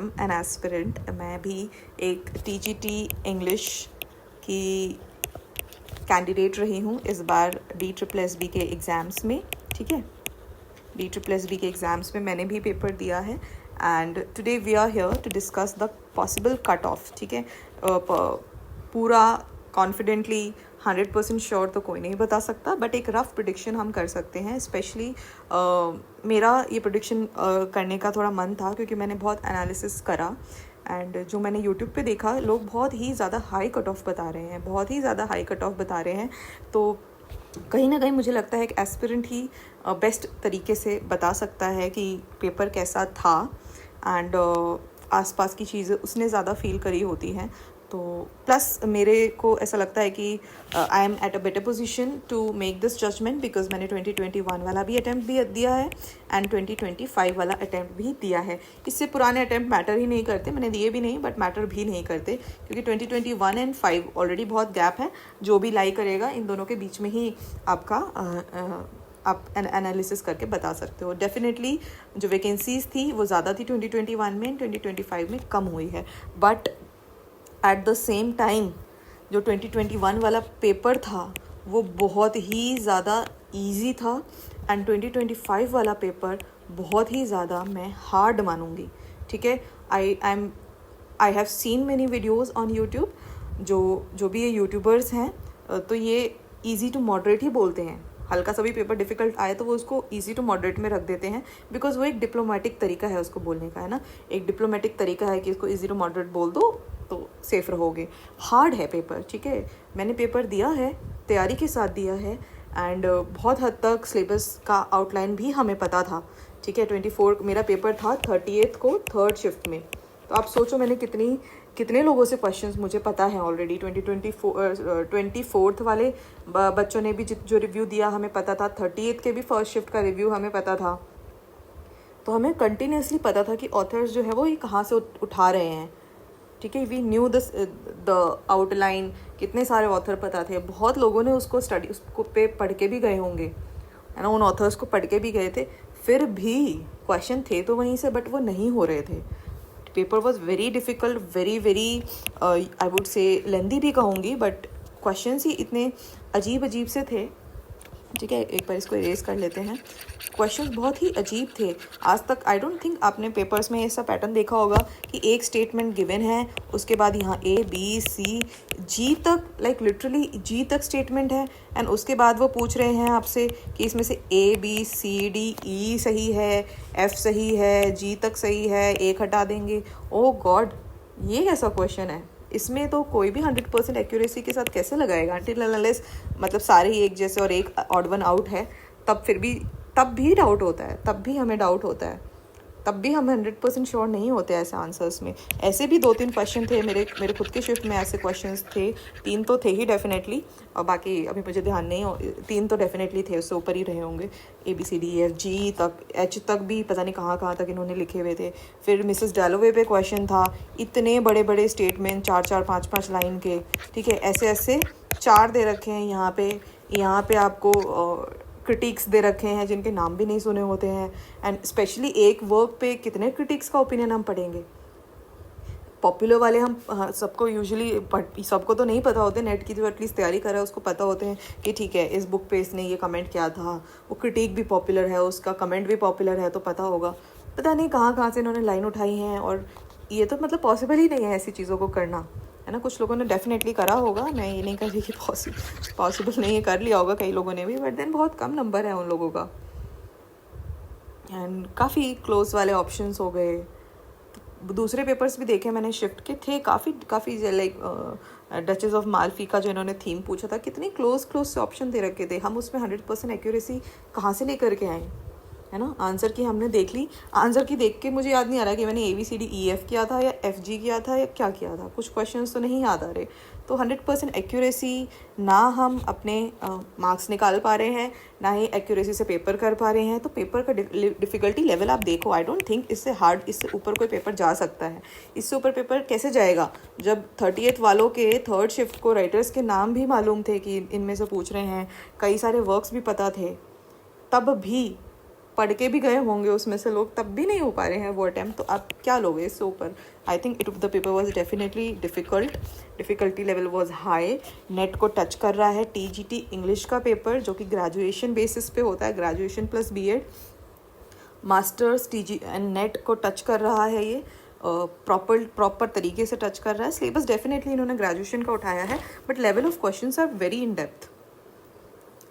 An aspirant, मैं भी एक टीजीटी इंग्लिश की कैंडिडेट रही हूँ इस बार DSSB के एग्ज़ाम्स में। ठीक है, DSSB के एग्ज़ाम्स में मैंने भी पेपर दिया है and today we are here to discuss the possible cut off. ठीक है, पूरा कॉन्फिडेंटली 100% श्योर तो कोई नहीं बता सकता, बट एक रफ प्रिडिक्शन हम कर सकते हैं। स्पेशली मेरा ये प्रिडिक्शन करने का थोड़ा मन था क्योंकि मैंने बहुत एनालिसिस करा एंड जो मैंने यूट्यूब पे देखा, लोग बहुत ही ज़्यादा हाई कट ऑफ बता रहे हैं, बहुत ही ज़्यादा हाई कट ऑफ बता रहे हैं। तो कहीं ना कहीं मुझे लगता है कि एस्पिरेंट ही बेस्ट तरीके से बता सकता है कि पेपर कैसा था एंड आसपास की चीज़ें उसने ज़्यादा फील करी होती हैं। तो प्लस मेरे को ऐसा लगता है कि I am at a better position to make this judgement because मैंने 2021 वाला भी अटैम्प्ट भी दिया है एंड 2025 वाला अटैम्प्ट भी दिया है। इससे पुराने अटैम्प्ट मैटर ही नहीं करते, मैंने दिए भी नहीं बट मैटर भी नहीं करते क्योंकि 2021 एंड 5 ऑलरेडी बहुत गैप है। जो भी लाई करेगा इन दोनों के बीच में ही आपका आप एनालिसिस करके बता सकते हो। डेफिनेटली जो वैकेंसीज थी वो ज़्यादा थी 2021 में, 2025 में कम हुई है, but at the same time जो 2021 वाला पेपर था वो बहुत ही ज़्यादा इजी था एंड 2025 वाला पेपर बहुत ही ज़्यादा मैं हार्ड मानूंगी। ठीक है, I have seen many videos on YouTube. जो भी ये यूट्यूबर्स हैं तो ये ईजी टू मॉडरेट ही बोलते हैं। हल्का सा भी पेपर डिफ़िकल्ट आए तो वो उसको ईजी टू मॉडरेट में रख देते हैं बिकॉज वो एक डिप्लोमेटिक तरीका है उसको बोलने का, है ना। एक डिप्लोमेटिक तरीका है कि इसको ईजी टू मॉडरेट बोल दो तो सेफ रहोगे। हार्ड है पेपर, ठीक है, मैंने पेपर दिया है, तैयारी के साथ दिया है एंड बहुत हद तक सिलेबस का आउटलाइन भी हमें पता था। ठीक है, 24 मेरा पेपर था 30th को 3rd शिफ्ट में। तो आप सोचो मैंने कितने लोगों से क्वेश्चंस मुझे पता है ऑलरेडी। 24th वाले बच्चों ने भी जो रिव्यू दिया हमें पता था, 30th के भी फर्स्ट शिफ्ट का रिव्यू हमें पता था। तो हमें कंटिन्यूसली पता था कि ऑथर्स जो है वो ये कहाँ से उठा रहे हैं। ठीक है, वी न्यू द आउटलाइन, कितने सारे ऑथर पता थे, बहुत लोगों ने उसको पे पढ़ के भी गए होंगे, है ना, उन ऑथर्स को पढ़ के भी गए थे। फिर भी क्वेश्चन थे तो वहीं से, बट वो नहीं हो रहे थे। Paper was very difficult, very I would say lengthy भी कहूँगी, बट क्वेश्चंस ही इतने अजीब अजीब से थे। ठीक है, एक बार इसको इरेज कर लेते हैं। क्वेश्चंस बहुत ही अजीब थे। आज तक आई डोंट थिंक आपने पेपर्स में ऐसा पैटर्न देखा होगा कि एक स्टेटमेंट गिवन है, उसके बाद यहाँ ABCG तक, लाइक लिटरली G तक स्टेटमेंट है एंड उसके बाद वो पूछ रहे हैं आपसे कि इसमें से ABCDE सही है, F सही है, G तक सही है, एक हटा देंगे। ओह गॉड, ये कैसा क्वेश्चन है? इसमें तो कोई भी 100% एक्यूरेसी के साथ कैसे लगाएगा? अनटिल अनलेस मतलब सारे ही एक जैसे और एक ऑड वन आउट है, तब भी डाउट होता है, तब भी हमें डाउट होता है, तब भी हम 100% श्योर नहीं होते ऐसे आंसर्स में। ऐसे भी 2-3 क्वेश्चन थे मेरे खुद के शिफ्ट में, ऐसे क्वेश्चंस थे, 3 तो थे ही डेफिनेटली, और बाकी अभी मुझे ध्यान नहीं हो, 3 तो डेफिनेटली थे, उससे ऊपर ही रहे होंगे। ABCDEFG तक, H तक भी पता नहीं कहाँ तक इन्होंने लिखे हुए थे। फिर मिसेस डैलोवे पे क्वेश्चन था, इतने बड़े बड़े स्टेटमेंट, 4-4 5-5 लाइन के। ठीक है, ऐसे 4 दे रखे हैं यहाँ पे आपको क्रिटिक्स दे रखे हैं जिनके नाम भी नहीं सुने होते हैं एंड स्पेशली एक वर्क पे कितने क्रिटिक्स का ओपिनियन हम पढ़ेंगे। पॉपुलर वाले हम सबको यूजुअली सबको तो नहीं पता होते, नेट की जो एटलीस्ट तैयारी कर रहा है उसको पता होते हैं कि ठीक है इस बुक पे इसने ये कमेंट किया था, वो क्रिटिक भी पॉपुलर है, उसका कमेंट भी पॉपुलर है, तो पता होगा। पता नहीं कहाँ से इन्होंने लाइन उठाई हैं, और ये तो मतलब पॉसिबल ही नहीं है ऐसी चीज़ों को करना, है ना। कुछ लोगों ने डेफिनेटली करा होगा, मैं ये नहीं कह रही कि पॉसिबल नहीं है, कर लिया होगा कई लोगों ने भी, बट देन बहुत कम नंबर है उन लोगों का एंड काफ़ी क्लोज वाले ऑप्शंस हो गए। दूसरे पेपर्स भी देखे मैंने, शिफ्ट के थे काफ़ी लाइक डचेस ऑफ माल्फी का जो इन्होंने थीम पूछा था, कितने क्लोज से ऑप्शन दे रखे थे। हम उसमें 100% एक्यूरेसी कहाँ से लेकर के आए, है ना। आंसर की हमने देख ली, आंसर की देख के मुझे याद नहीं आ रहा कि मैंने ABCDEF किया था या FG किया था या क्या किया था, कुछ क्वेश्चंस तो नहीं याद आ रहे। तो 100% एक्यूरेसी ना हम अपने मार्क्स निकाल पा रहे हैं, ना ही एक्यूरेसी से पेपर कर पा रहे हैं। तो पेपर का डिफ़िकल्टी लेवल आप देखो, आई डोंट थिंक इससे ऊपर कोई पेपर जा सकता है। इससे ऊपर पेपर कैसे जाएगा जब 30th वालों के 3rd शिफ्ट को राइटर्स के नाम भी मालूम थे कि इनमें से पूछ रहे हैं, कई सारे वर्क्स भी पता थे, तब भी पढ़ के भी गए होंगे उसमें से लोग, तब भी नहीं हो पा रहे हैं वो अटैम्प्ट, तो आप क्या लोगे इससे ऊपर? I think the paper was definitely difficult, difficulty level was high. Net को टच कर रहा है TGT इंग्लिश का पेपर, जो कि ग्रेजुएशन बेसिस पे होता है, graduation plus BEd, masters TG and net को टच कर रहा है। ये प्रॉपर तरीके से टच कर रहा है। सिलेबस डेफिनेटली इन्होंने ग्रेजुएशन का उठाया है, but level of questions are very in depth,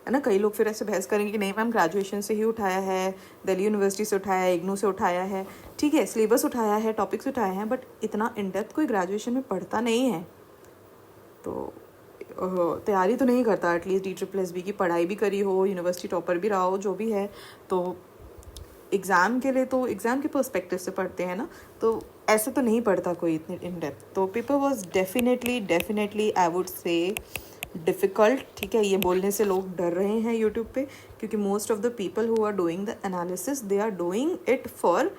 है ना। कई लोग फिर ऐसे बहस करेंगे कि नहीं मैम ग्रेजुएशन से ही उठाया है, दिल्ली यूनिवर्सिटी से उठाया है, इग्नू से उठाया है, ठीक है, सिलेबस उठाया है, टॉपिक्स उठाए हैं, बट इतना इन डेप्थ कोई ग्रेजुएशन में पढ़ता नहीं है। तो तैयारी तो नहीं करता, एटलीस्ट DSSB की पढ़ाई भी करी हो, यूनिवर्सिटी टॉपर भी रहा हो, जो भी है, तो एग्ज़ाम के लिए तो एग्ज़ाम के पर्सपेक्टिव से पढ़ते हैं ना, तो ऐसे तो नहीं पढ़ता कोई इतने इन डेप्थ। तो paper was definitely I would से डिफ़िकल्ट, ठीक है। ये बोलने से लोग डर रहे हैं यूट्यूब पे, क्योंकि most of the people who are doing the analysis they are doing it for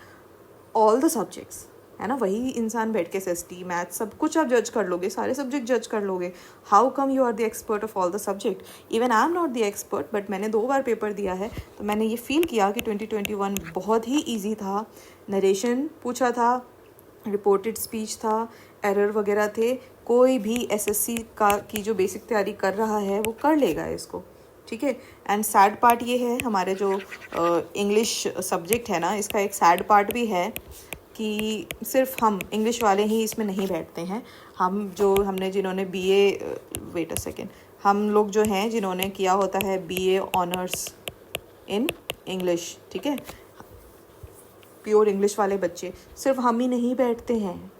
all the subjects, है ना। वही इंसान बैठ के SST मैथ सब कुछ आप जज कर लोगे, सारे सब्जेक्ट जज कर लोगे। How come you are the expert of all the subject? Even I am not the expert, but मैंने 2 बार पेपर दिया है, तो मैंने ये फील किया कि 2021 बहुत ही ईजी था। नरेशन पूछा था, रिपोर्टेड स्पीच था, एरर वगैरह थे। कोई भी SSC की जो बेसिक तैयारी कर रहा है वो कर लेगा इसको, ठीक है। एंड सैड पार्ट ये है, हमारे जो इंग्लिश सब्जेक्ट है ना, इसका एक सैड पार्ट भी है कि सिर्फ हम इंग्लिश वाले ही इसमें नहीं बैठते हैं। हमने जिन्होंने वेट अ सेकेंड, हम लोग जो हैं जिन्होंने किया होता है BA ऑनर्स इन इंग्लिश, ठीक है, प्योर इंग्लिश वाले बच्चे, सिर्फ हम ही नहीं बैठते हैं।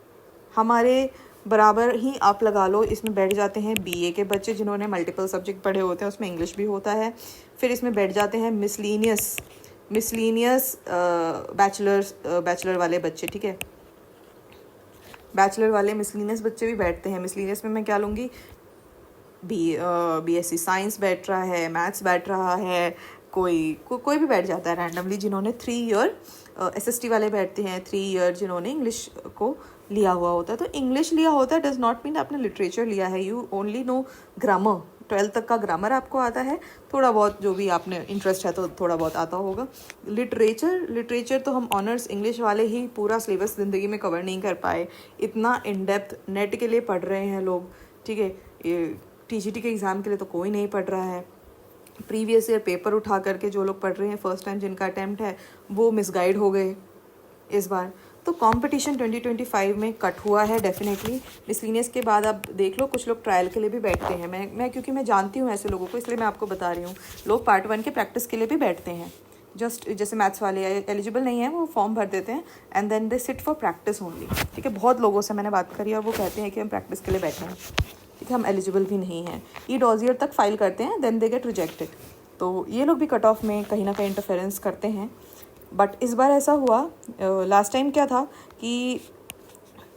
हमारे बराबर ही आप लगा लो इसमें बैठ जाते हैं BA के बच्चे जिन्होंने मल्टीपल सब्जेक्ट पढ़े होते हैं, उसमें इंग्लिश भी होता है। फिर इसमें बैठ जाते हैं मिसलीनियस बैचलर वाले बच्चे, ठीक है, बैचलर वाले मिसलीनियस बच्चे भी बैठते हैं। मिसलीनियस में मैं क्या लूँगी, BSc साइंस बैठ रहा है, मैथ्स बैठ रहा है, कोई भी बैठ जाता है रैंडमली। जिन्होंने 3 ईयर SST वाले बैठते हैं, 3 ईयर जिन्होंने इंग्लिश को लिया हुआ होता है। तो इंग्लिश लिया होता है डज नॉट मीन आपने लिटरेचर लिया है। You only no grammar, 12th तक का ग्रामर आपको आता है, थोड़ा बहुत जो भी आपने इंटरेस्ट है तो थोड़ा बहुत आता होगा। लिटरेचर तो हम ऑनर्स इंग्लिश वाले ही पूरा सिलेबस ज़िंदगी में कवर नहीं कर पाए। इतना इन डेप्थ नेट के लिए पढ़ रहे हैं लोग, ठीक है, TGT के एग्ज़ाम के लिए तो कोई नहीं पढ़ रहा है। प्रीवियस ईयर पेपर उठा करके जो लोग पढ़ रहे हैं, फर्स्ट टाइम जिनका अटैम्प्ट है, वो मिसगाइड हो गए इस बार। तो कंपटीशन 2025 में कट हुआ है डेफिनेटली। मिसलीनियस के बाद आप देख लो कुछ लोग ट्रायल के लिए भी बैठते हैं। मैं क्योंकि मैं जानती हूँ ऐसे लोगों को, इसलिए मैं आपको बता रही हूँ। लोग पार्ट 1 के प्रैक्टिस के लिए भी बैठते हैं, जस्ट जैसे मैथ्स वाले एलिजिबल नहीं है, वो फॉर्म भर देते हैं and then they sit for practice only, ठीक है। बहुत लोगों से मैंने बात करी और वो कहते हैं कि हम प्रैक्टिस के लिए बैठे हैं, ठीक है, हम एलिजिबल भी नहीं हैं। ये डॉजियर तक फाइल करते हैं, देन दे गेट रिजेक्टेड। तो ये लोग भी कट ऑफ में कहीं ना कहीं इंटरफेरेंस करते हैं। बट इस बार ऐसा हुआ, लास्ट टाइम क्या था कि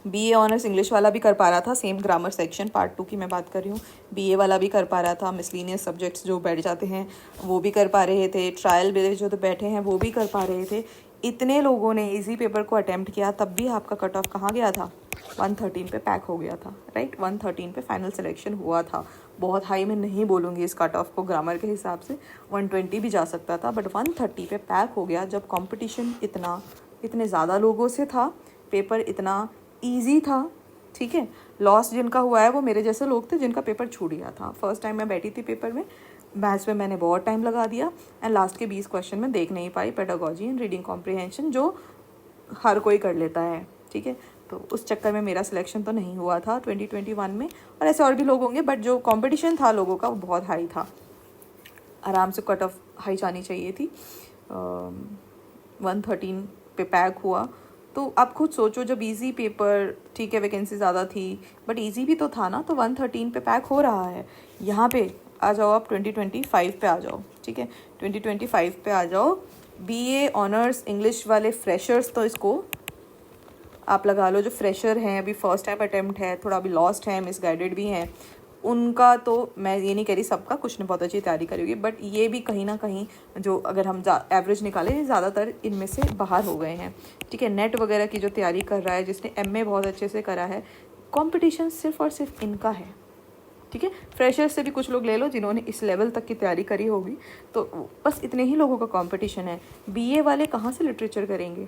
BA ऑनर्स इंग्लिश वाला भी कर पा रहा था, सेम ग्रामर सेक्शन पार्ट 2 की मैं बात कर रही हूँ, BA वाला भी कर पा रहा था। मिसलीनियस सब्जेक्ट्स जो बैठ जाते हैं वो भी कर पा रहे थे, ट्रायल बेस जो तो बैठे हैं वो भी कर पा रहे थे। इतने लोगों ने इजी पेपर को अटैम्प्ट किया, तब भी आपका कट ऑफ कहाँ गया था? 113 पे पैक हो गया था, राइट। 113 पे फाइनल सिलेक्शन हुआ था। बहुत हाई मैं नहीं बोलूँगी इस कट ऑफ को, ग्रामर के हिसाब से 120 भी जा सकता था, बट 130 पे पैक हो गया। जब कंपटीशन इतने ज़्यादा लोगों से था, पेपर इतना ईजी था, ठीक है। लॉस जिनका हुआ है वो मेरे जैसे लोग थे जिनका पेपर छूट गया था। फर्स्ट टाइम मैं बैठी थी पेपर में, मैथ्स में मैंने बहुत टाइम लगा दिया एंड लास्ट के 20 क्वेश्चन में देख नहीं पाई, पेडागोजी एंड रीडिंग कॉम्प्रिहेंशन जो हर कोई कर लेता है, ठीक है। तो उस चक्कर में मेरा सिलेक्शन तो नहीं हुआ था 2021 में, और ऐसे और भी लोग होंगे, बट जो कंपटीशन था लोगों का वो बहुत हाई था। आराम से कट ऑफ हाई जानी चाहिए थी। 113 पे पैक हुआ। तो आप खुद सोचो, जब इजी पेपर, ठीक है, वैकेंसी ज़्यादा थी बट इजी भी तो था ना, तो 113 पे पैक हो रहा है। यहाँ पे आ जाओ आप 2025 पे आ जाओ, ठीक है, 2025 पे आ जाओ। BA ऑनर्स इंग्लिश वाले फ्रेशर्स, तो इसको आप लगा लो, जो फ्रेशर हैं, अभी फर्स्ट टाइम अटैम्प्ट है, थोड़ा अभी लॉस्ट है, मिसगाइडेड भी हैं, उनका तो मैं ये नहीं कह रही सबका, कुछ ने बहुत अच्छी तैयारी करी होगी, बट ये भी कहीं ना कहीं जो अगर हम एवरेज निकालें, ज़्यादातर इनमें से बाहर हो गए हैं, ठीक है। नेट वगैरह की जो तैयारी कर रहा है, जिसने MA बहुत अच्छे से करा है, कंपटीशन सिर्फ और सिर्फ इनका है, ठीक है। फ्रेशर्स से भी कुछ लोग ले लो जिन्होंने इस लेवल तक की तैयारी करी होगी, तो बस इतने ही लोगों का कंपटीशन है। बीए वाले कहाँ से लिटरेचर करेंगे?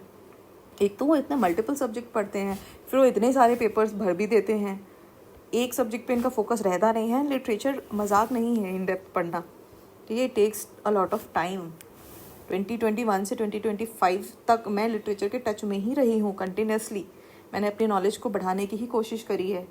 एक तो वो इतने मल्टीपल सब्जेक्ट पढ़ते हैं, फिर वो इतने सारे पेपर्स भर भी देते हैं, एक सब्जेक्ट पे इनका फोकस रहता नहीं है। लिटरेचर मजाक नहीं है इन डेप्थ पढ़ना, ठीक है। It takes a lot of time. 2021 से 2025 तक मैं लिटरेचर के टच में ही रही हूँ कंटिन्यूसली। मैंने अपनी नॉलेज को बढ़ाने की ही कोशिश करी है,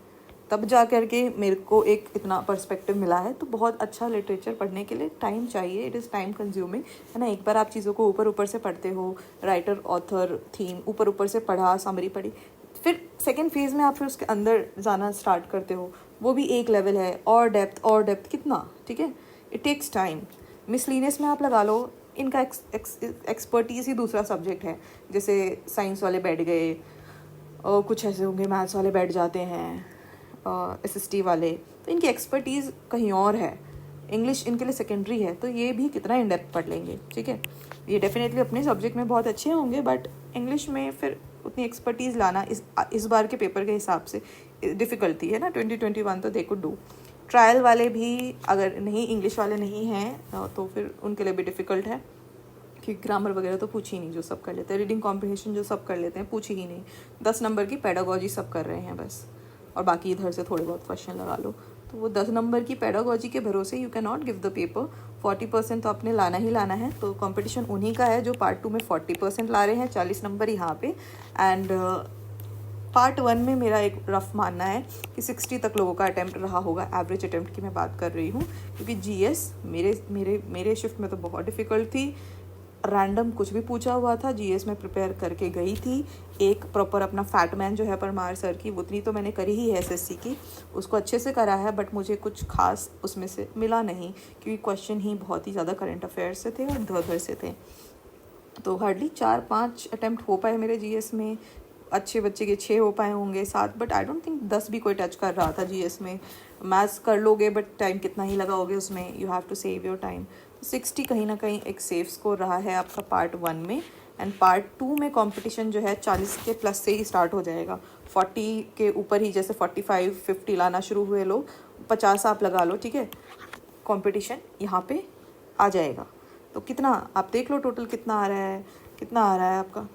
तब जा कर के मेरे को एक इतना पर्सपेक्टिव मिला है। तो बहुत अच्छा लिटरेचर पढ़ने के लिए टाइम चाहिए, इट इज़ टाइम कंज्यूमिंग, है ना। एक बार आप चीज़ों को ऊपर ऊपर से पढ़ते हो, राइटर, ऑथर, थीम ऊपर ऊपर से पढ़ा, समरी पढ़ी, फिर सेकेंड फेज़ में आप फिर उसके अंदर जाना स्टार्ट करते हो, वो भी एक लेवल है। और डेप्थ कितना, ठीक है। It takes time. मिसलिनियस में आप लगा लो, इनका एक्सपर्टीज़ ही दूसरा सब्जेक्ट है। जैसे साइंस वाले बैठ गए, और कुछ ऐसे होंगे मैथ्स वाले बैठ जाते हैं, SST वाले, तो इनकी एक्सपर्टीज़ कहीं और है। इंग्लिश इनके लिए सेकेंडरी है, तो ये भी कितना इन डेप्थ पढ़ लेंगे, ठीक है। ये डेफिनेटली अपने सब्जेक्ट में बहुत अच्छे होंगे, बट इंग्लिश में फिर उतनी एक्सपर्टीज़ लाना इस बार के पेपर के हिसाब से डिफ़िकल्ट थी, है ना। 2021 तो दे कुड डू। ट्रायल वाले भी अगर नहीं, इंग्लिश वाले नहीं हैं, तो फिर उनके लिए भी डिफ़िकल्ट है, क्योंकि ग्रामर वगैरह तो पूछ ही नहीं जो सब कर लेते हैं, रीडिंग कॉम्प्रिहेंशन जो सब कर लेते हैं पूछ ही नहीं। 10 नंबर की पेडागोजी सब कर रहे हैं बस, और बाकी इधर से थोड़े बहुत क्वेश्चन लगा लो। तो वो 10 नंबर की पेडागोजी के भरोसे you can not give the paper. 40% तो आपने लाना ही लाना है। तो कंपटीशन उन्हीं का है जो पार्ट 2 में 40% ला रहे हैं, 40 नंबर यहाँ पे। एंड पार्ट 1 में मेरा एक रफ मानना है कि 60 तक लोगों का अटैम्प्ट रहा होगा, एवरेज अटैम्प्ट की मैं बात कर रही हूँ। क्योंकि GS मेरे शिफ्ट में तो बहुत डिफ़िकल्ट थी। रैंडम कुछ भी पूछा हुआ था, GS में प्रिपेयर करके गई थी। एक प्रॉपर अपना फैटमैन जो है परमार सर की, उतनी तो मैंने करी ही है SSC की, उसको अच्छे से करा है, बट मुझे कुछ खास उसमें से मिला नहीं, क्योंकि क्वेश्चन ही बहुत ही ज़्यादा करंट अफेयर्स से थे और इधर से थे। तो हार्डली 4-5 अटैम्प्ट हो पाए मेरे GS में। अच्छे बच्चे के 6 हो पाए होंगे, 7, बट आई डोंट थिंक 10 भी कोई टच कर रहा था GS में। मैथ्स कर लोगे, बट टाइम कितना ही लगाओगे उसमें, you have to save your time. 60 कहीं ना कहीं एक सेफ स्कोर रहा है आपका पार्ट 1 में। एंड पार्ट 2 में कंपटीशन जो है 40 के प्लस से ही स्टार्ट हो जाएगा। 40 के ऊपर ही, जैसे 45-50 लाना शुरू हुए लोग, 50 आप लगा लो, ठीक है। कंपटीशन यहाँ पे आ जाएगा। तो कितना आप देख लो, टोटल कितना आ रहा है आपका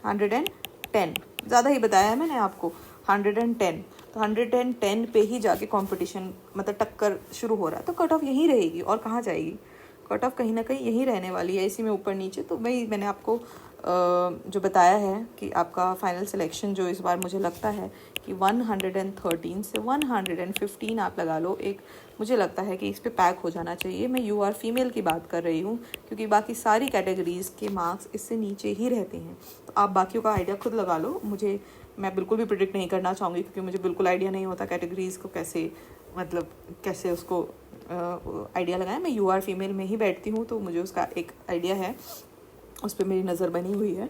110। ज़्यादा ही बताया है मैंने आपको, 110। तो 110 पे ही जाके कंपटीशन मतलब टक्कर शुरू हो रहा है। तो कट ऑफ यहीं रहेगी, और कहाँ जाएगी? कट ऑफ कहीं ना कहीं यहीं रहने वाली है, इसी में ऊपर नीचे। तो मैंने आपको जो बताया है कि आपका फाइनल सिलेक्शन जो इस बार मुझे लगता है कि 113 से 115 आप लगा लो, एक मुझे लगता है कि इस पे पैक हो जाना चाहिए। मैं UR फीमेल की बात कर रही हूँ, क्योंकि बाकी सारी कैटेगरीज़ के मार्क्स इससे नीचे ही रहते हैं। तो आप बाकियों का आइडिया खुद लगा लो। मैं बिल्कुल भी प्रिडिक्ट नहीं करना चाहूँगी, क्योंकि मुझे बिल्कुल आइडिया नहीं होता कैटेगरीज़ को कैसे उसको आइडिया लगाएं। मैं UR फीमेल में ही बैठती हूँ, तो मुझे उसका एक आइडिया है, उस पर मेरी नज़र बनी हुई है।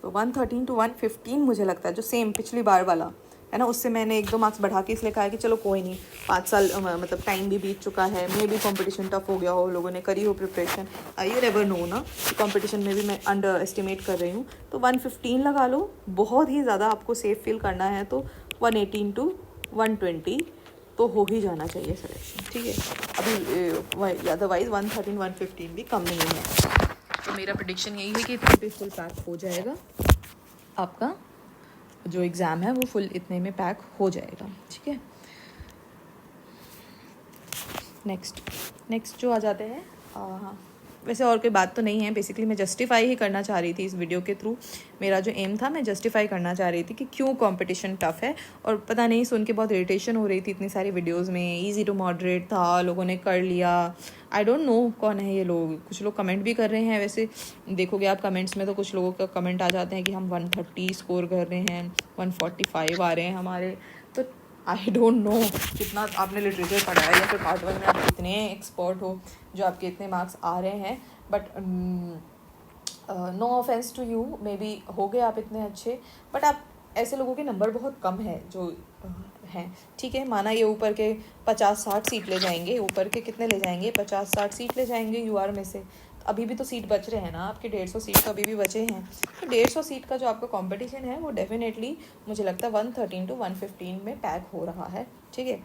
तो 113 to 115 मुझे लगता है, जो सेम पिछली बार वाला है ना, उससे मैंने 1-2 मार्क्स बढ़ा के इसलिए कहा है कि चलो कोई नहीं, 5 साल मतलब टाइम भी बीत चुका है, मे भी कंपटीशन टफ हो गया हो, लोगों ने करी हो प्रिपरेशन, यू नेवर नो ना, कंपटीशन में भी मैं अंडर एस्टिमेट कर रही हूँ। तो 115 लगा लो। बहुत ही ज़्यादा आपको सेफ फील करना है तो 118 to 120 तो हो ही जाना चाहिए सिलेक्शन, ठीक है। अभी अदरवाइज़ 113-115 भी कम नहीं है। तो मेरा प्रेडिक्शन यही है कि इतने पे फुल पैक हो जाएगा, आपका जो एग्ज़ाम है वो फुल इतने में पैक हो जाएगा, ठीक है। नेक्स्ट जो आ जाते हैं, हाँ, वैसे और कोई बात तो नहीं है। बेसिकली मैं जस्टिफाई ही करना चाह रही थी इस वीडियो के थ्रू। मेरा जो एम था, मैं जस्टिफाई करना चाह रही थी कि क्यों कंपटीशन टफ़ है। और पता नहीं, सुन के बहुत इरिटेशन हो रही थी इतनी सारी वीडियोस में, इजी टू मॉडरेट था, लोगों ने कर लिया। आई डोंट नो कौन है ये लोग। कुछ लोग कमेंट भी कर रहे हैं, वैसे देखोगे आप कमेंट्स में तो कुछ लोगों का कमेंट आ जाते हैं कि हम 130 स्कोर कर रहे हैं, 145 आ रहे हैं हमारे। तो आई डोंट नो कितना आपने लिटरेचर पढ़ा है, या फिर पार्ट 1 में आप कितने एक्सपर्ट हो जो आपके इतने मार्क्स आ रहे हैं। But no offense to you, maybe हो गए आप इतने अच्छे, बट आप ऐसे लोगों के नंबर बहुत कम है जो हैं, ठीक है। माना ये ऊपर के 50-60 सीट ले जाएंगे, ऊपर के कितने ले जाएंगे, 50-60 सीट ले जाएंगे UR में से। तो अभी भी तो सीट बच रहे हैं ना आपके, 150 सीट तो अभी भी बचे हैं। तो 150 सीट का जो आपका कंपटीशन है वो डेफिनेटली मुझे लगता है 113 to 115 में पैक हो रहा है, ठीक है।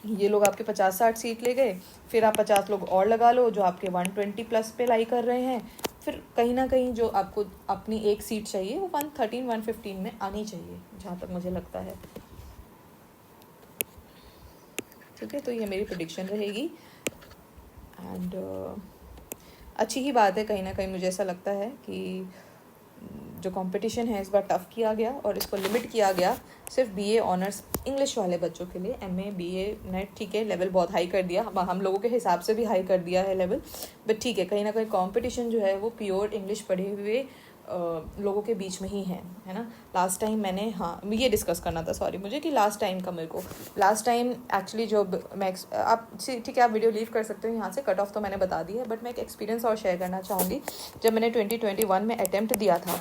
ये लोग आपके 50-60 सीट ले गए, फिर आप 50 लोग और लगा लो जो आपके 120 प्लस पे लाई कर रहे हैं, फिर कहीं ना कहीं जो आपको अपनी एक सीट चाहिए वो 113-115 में आनी चाहिए, जहाँ तक मुझे लगता है। ठीक है, तो ये मेरी प्रेडिक्शन रहेगी। एंड अच्छी ही बात है, कहीं ना कहीं मुझे ऐसा लगता है कि जो कंपटीशन है इस बार टफ़ किया गया और इसको लिमिट किया गया सिर्फ बीए ऑनर्स इंग्लिश वाले बच्चों के लिए। एमए बीए नेट ठीक है, लेवल बहुत हाई कर दिया, हम लोगों के हिसाब से भी हाई कर दिया है लेवल, बट ठीक है, कहीं ना कहीं कंपटीशन जो है वो प्योर इंग्लिश पढ़े हुए लोगों के बीच में ही है ना। लास्ट टाइम मैंने, हाँ ये डिस्कस करना था, सॉरी मुझे, कि लास्ट टाइम का मेरे को लास्ट टाइम एक्चुअली जो मैं आप ठीक है आप वीडियो लीव कर सकते हो यहाँ से, कट ऑफ तो मैंने बता दी है, बट मैं एक एक्सपीरियंस और शेयर करना चाहूँगी। जब मैंने 2021 में अटैम्प्ट दिया था,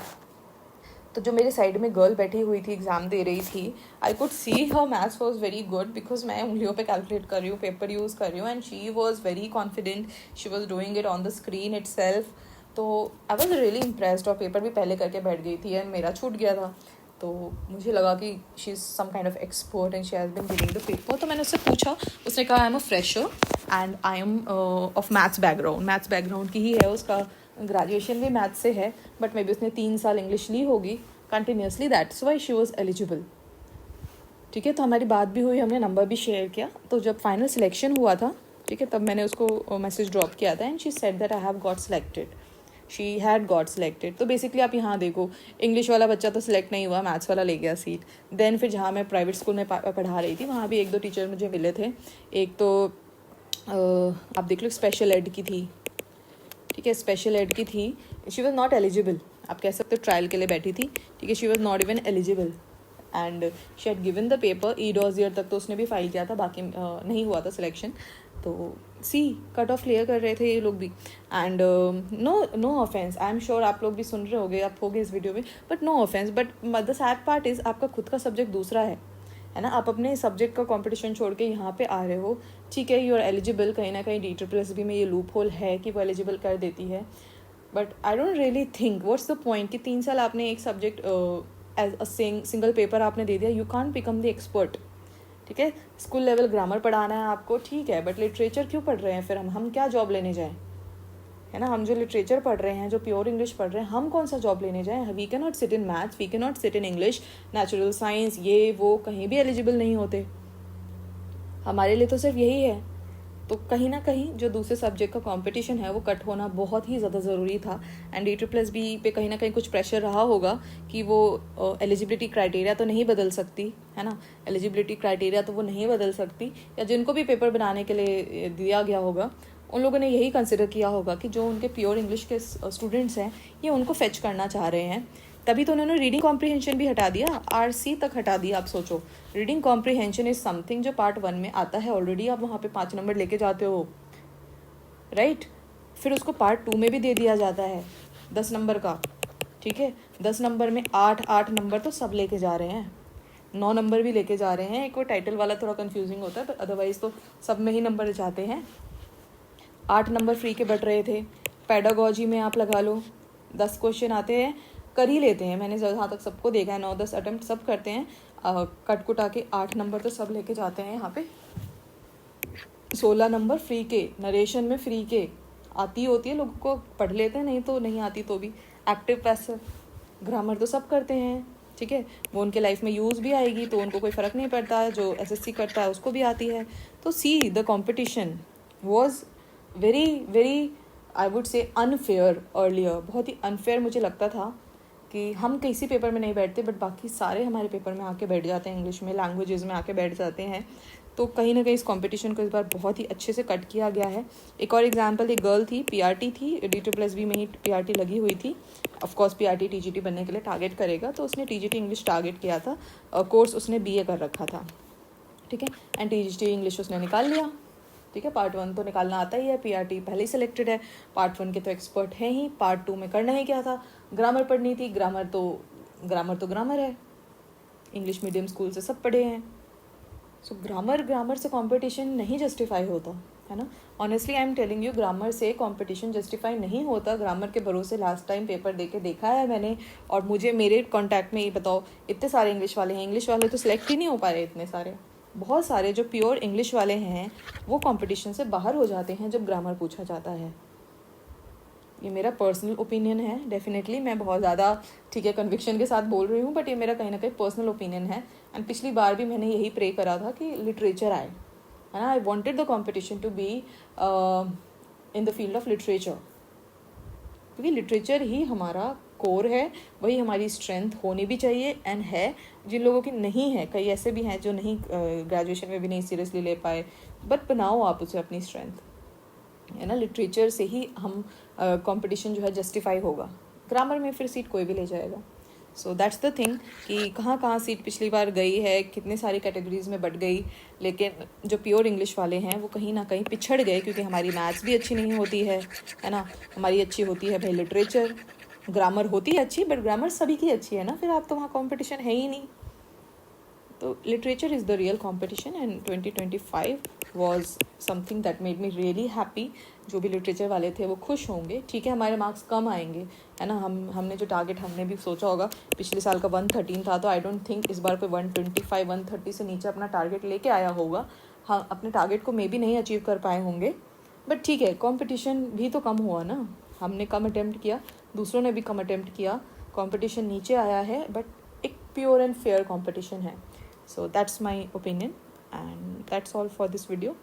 तो जो मेरे साइड में गर्ल बैठी हुई थी एग्ज़ाम दे रही थी, I could see her maths was very good, because मैं उंगलियों पे कैलकुलेट कर रही हूँ, पेपर यूज़ कर रही हूँ, and she was very confident, she was doing it on the screen it self. तो आई वॉज रियली इम्प्रेस्ड, और पेपर भी पहले करके बैठ गई थी एंड मेरा छूट गया था, तो मुझे लगा कि she is some kind of expert and she has been reading the paper. तो मैंने उससे पूछा, उसने कहा I am a fresher and I am of maths background की ही है, उसका ग्रेजुएशन भी मैथ्स से है, बट मे बी उसने 3 साल इंग्लिश ली होगी continuously, that's why she was eligible. ठीक है, तो हमारी बात भी हुई, हमने नंबर भी शेयर किया। तो जब फाइनल सिलेक्शन हुआ था, ठीक है, तब मैंने उसको मैसेज ड्रॉप किया था and she said that I have got selected, she had got selected. तो बेसिकली आप यहाँ देखो, इंग्लिश वाला बच्चा तो सिलेक्ट नहीं हुआ, मैथ्स वाला ले गया सीट। देन फिर जहाँ मैं प्राइवेट स्कूल में पढ़ा रही थी, वहाँ भी 1-2 टीचर मुझे मिले थे। एक तो आप देख लो स्पेशल एड की थी, ठीक है, स्पेशल एड की थी, शी वॉज नॉट एलिजिबल, आप कह सकते हो ट्रायल के लिए बैठी थी, ठीक है, she was not even eligible and she had given the paper, e dossier तक तो उसने भी फाइल किया था, बाकी नहीं हुआ था सिलेक्शन। तो सी कट ऑफ क्लियर कर रहे थे ये लोग भी, and no offense, I am sure आप लोग भी सुन रहे होगे, आप होगे इस वीडियो में, but no offense, but the sad part is आपका खुद का सब्जेक्ट दूसरा है ना, आप अपने सब्जेक्ट का कंपटीशन छोड़ के यहाँ पे आ रहे हो, ठीक है, यू आर एलिजिबल, कहीं ना कहीं DSSB में ये लूप होल है कि वो एलिजिबल कर देती है, but I don't really think what's the point कि 3 साल आपने एक subject as a single paper आपने दे दिया, you can't become the expert. ठीक है, स्कूल लेवल ग्रामर पढ़ाना है आपको, ठीक है, बट लिटरेचर क्यों पढ़ रहे हैं फिर हम क्या जॉब लेने जाएं, है ना, हम जो लिटरेचर पढ़ रहे हैं, जो प्योर इंग्लिश पढ़ रहे हैं, हम कौन सा जॉब लेने जाएं। We can not sit in maths, we can not sit in English, natural science, ये वो कहीं भी एलिजिबल नहीं होते, हमारे लिए तो सिर्फ यही है। तो कहीं ना कहीं जो दूसरे सब्जेक्ट का कंपटीशन है वो कट होना बहुत ही ज़्यादा ज़रूरी था, एंड DSSB पे कहीं ना कहीं कुछ प्रेशर रहा होगा कि वो एलिजिबिलिटी क्राइटेरिया तो नहीं बदल सकती, है ना, एलिजिबिलिटी क्राइटेरिया तो वो नहीं बदल सकती, या जिनको भी पेपर बनाने के लिए दिया गया होगा उन लोगों ने यही कंसिडर किया होगा कि जो उनके प्योर इंग्लिश के स्टूडेंट्स हैं ये उनको फेच करना चाह रहे हैं, तभी तो उन्होंने रीडिंग कॉम्प्रीहेंशन भी हटा दिया, RC तक हटा दिया। आप सोचो, रीडिंग कॉम्प्रीहेंशन इज समथिंग जो पार्ट 1 में आता है ऑलरेडी, आप वहाँ पे 5 नंबर लेके जाते हो, राइट, फिर उसको पार्ट 2 में भी दे दिया जाता है 10 नंबर का, ठीक है, 10 नंबर में 8 नंबर तो सब लेके जा रहे हैं, 9 नंबर भी लेके जा रहे हैं, एक वो टाइटल वाला थोड़ा कंफ्यूजिंग होता है, पर अदरवाइज तो सब में ही नंबर जाते हैं। 8 नंबर फ्री के बट रहे थे, पेडागोजी में आप लगा लो 10 क्वेश्चन आते हैं, कर ही लेते हैं, मैंने जहाँ तक सबको देखा है 9-10 अटेम्प्ट सब करते हैं, कट कुटा के 8 नंबर तो सब लेके जाते हैं यहाँ पे, 16 नंबर फ्री के, नरेशन में फ्री के आती होती है, लोगों को पढ़ लेते हैं, नहीं तो नहीं आती तो भी एक्टिव पैसिव, ग्रामर तो सब करते हैं, ठीक है, वो उनके लाइफ में यूज़ भी आएगी तो उनको कोई फ़र्क नहीं पड़ता, जो SSC करता है उसको भी आती है। तो see the competition was very I would से अनफेयर अर्लियर, बहुत ही अनफेयर मुझे लगता था कि हम किसी पेपर में नहीं बैठते बट बाकी सारे हमारे पेपर में आके बैठ जाते हैं, इंग्लिश में, लैंग्वेजेस में आके बैठ जाते हैं। तो कहीं ना कहीं इस कंपटीशन को इस बार बहुत ही अच्छे से कट किया गया है। एक और एग्जांपल, एक गर्ल थी, PRT थी, DSSB में ही PRT लगी हुई थी, ऑफकोर्स PRT TGT बनने के लिए टारगेट करेगा, तो उसने TGT इंग्लिश टारगेट किया था, कोर्स उसने BA कर रखा था, ठीक है, एंड TGT इंग्लिश उसने निकाल लिया, ठीक है, पार्ट 1 तो निकालना आता ही है, PRT पहले ही सिलेक्टेड है, पार्ट 1 के तो एक्सपर्ट हैं ही, पार्ट 2 में करना ही क्या था, ग्रामर पढ़नी थी, ग्रामर तो ग्रामर है, इंग्लिश मीडियम स्कूल से सब पढ़े हैं, सो ग्रामर से कंपटीशन नहीं जस्टिफाई होता, है ना, honestly I am telling you, grammar से कंपटीशन जस्टिफाई नहीं होता। ग्रामर के भरोसे लास्ट टाइम पेपर दे के देखा है मैंने, और मुझे मेरे कॉन्टैक्ट में ये बताओ, इतने सारे इंग्लिश वाले हैं, इंग्लिश वाले तो सिलेक्ट ही नहीं हो पा रहे इतने सारे, बहुत सारे जो प्योर इंग्लिश वाले हैं वो कंपटीशन से बाहर हो जाते हैं जब ग्रामर पूछा जाता है। ये मेरा पर्सनल ओपिनियन है, डेफिनेटली मैं बहुत ज़्यादा ठीक है कन्विक्शन के साथ बोल रही हूँ, बट ये मेरा कहीं ना कहीं पर्सनल ओपिनियन है। एंड पिछली बार भी मैंने यही प्रे करा था कि लिटरेचर आए, है ना। I wanted the competition to be in the field of literature, क्योंकि लिटरेचर ही हमारा कोर है, वही हमारी स्ट्रेंथ होनी भी चाहिए एंड है। जिन लोगों की नहीं है, कई ऐसे भी हैं जो नहीं ग्रेजुएशन में भी नहीं सीरियसली ले पाए, बट बनाओ आप उसे अपनी स्ट्रेंथ, है ना। लिटरेचर से ही हम कंपटीशन जो है जस्टिफाई होगा। ग्रामर में फिर सीट कोई भी ले जाएगा। सो दैट्स द थिंग कि कहाँ कहाँ सीट पिछली बार गई है, कितने सारी कैटेगरीज में बट गई, लेकिन जो प्योर इंग्लिश वाले हैं वो कहीं ना कहीं पिछड़ गए, क्योंकि हमारी मैथ्स भी अच्छी नहीं होती है ना। हमारी अच्छी होती है भाई लिटरेचर, ग्रामर होती है अच्छी, बट ग्रामर सभी की अच्छी है ना, फिर आप तो वहाँ कॉम्पिटिशन है ही नहीं। तो literature is the real competition and 2025 was something that made me really happy. जो भी लिटरेचर वाले थे वो खुश होंगे। ठीक है, हमारे मार्क्स कम आएंगे, है ना। हमने जो टारगेट हमने भी सोचा होगा, पिछले साल का 113 था, तो आई डोंट थिंक इस बार कोई 125 130 से नीचे अपना टारगेट लेके आया होगा। हाँ, अपने टारगेट को मे भी नहीं अचीव कर पाए होंगे, बट ठीक है, कंपटीशन भी तो कम हुआ ना। हमने कम अटेम्प्ट किया, दूसरों ने भी कम अटेम्प्ट किया, कंपटीशन नीचे आया है, बट एक प्योर एंड फेयर कंपटीशन है। So that's my opinion and that's all for this video.